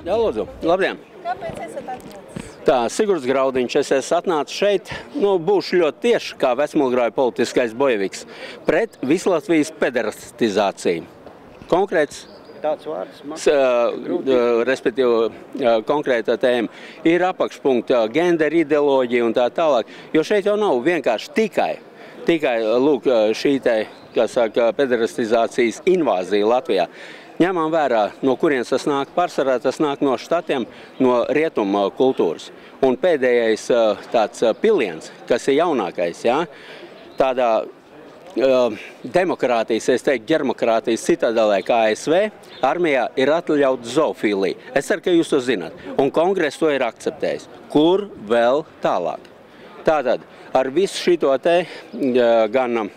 Jā, lūdzu. Labdien! Kāpēc esat atnācis? Tā, Sigurds Graudiņš, es esmu atnācis šeit, būšu ļoti tieši kā Vecmulgrāju politiskais bojeviks, pret Vislatvijas pederastizāciju. Konkrēts tāds vārds, respektīvi konkrēta tēma, ir apakšpunkta gendera ideoloģija un tā tālāk, jo šeit jau nav vienkārši tikai lūk, šī te, kā saka, pederastizācijas invāzija Latvijā. Ņemam vērā, no kurienes tas nāk, pārsvarā tas nāk no štatiem, no rietuma kultūras. Un pēdējais tāds piliens, kas ir jaunākais, ja, tādā demokrātijas, es teiktu, ģermokrātijas citadelē kā ASV, armijā ir atļauta zoofīlija. Es ceru, ka jūs to zināt. Un kongress to ir akceptējis. Kur vēl tālāk? Tātad, ar visu šito te gan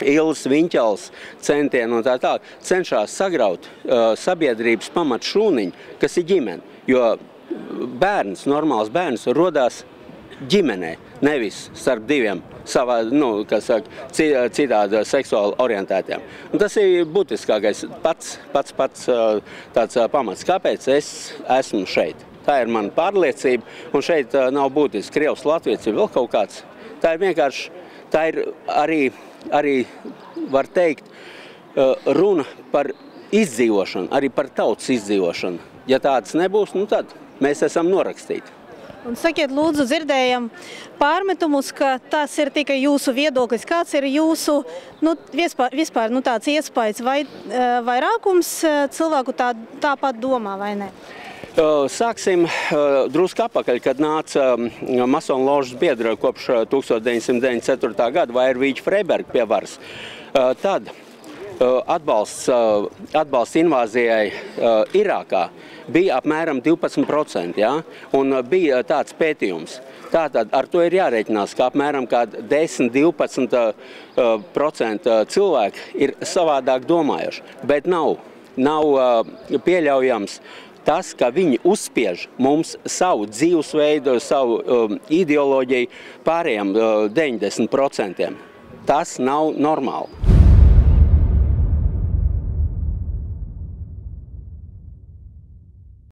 Ilves Viņķels centienu un tā tālāk cenšas sagraut sabiedrības pamat šūniņu, kas ir ģimene. Jo bērns, normāls bērns, rodās ģimenē, nevis starp diviem savā, citādi seksuāli orientētiem. Un tas ir būtiskākais, pats tāds pamats. Kāpēc es esmu šeit? Tā ir mana pārliecība, un šeit nav būtiski Krievs, Latvijas, ir vēl kaut kāds. Tā ir vienkārši, tā ir arī var teikt, runa par izdzīvošanu, arī par tautas izdzīvošanu. Ja tāds nebūs, tad mēs esam norakstīti. Un sakiet, lūdzu, dzirdējam pārmetumus, ka tas ir tikai jūsu viedoklis. Kāds ir jūsu vispār tāds iespējas, vai vairākums cilvēku tāpat domā vai ne? Sāksim drusku atpakaļ, kad nāca masonu ložas biedra kopš 1994. gada Vairvīģa Freiberga pie varas. Tad atbalsts invāzijai Irākā bija apmēram 12%, ja? Un bija tāds pētījums. Tātad ar to ir jārēķinās, ka apmēram 10–12% cilvēki ir savādāk domājuši, bet nav pieļaujams tas, ka viņi uzspiež mums savu dzīvesveidu, savu ideoloģiju pārējiem 90%. Tas nav normāli.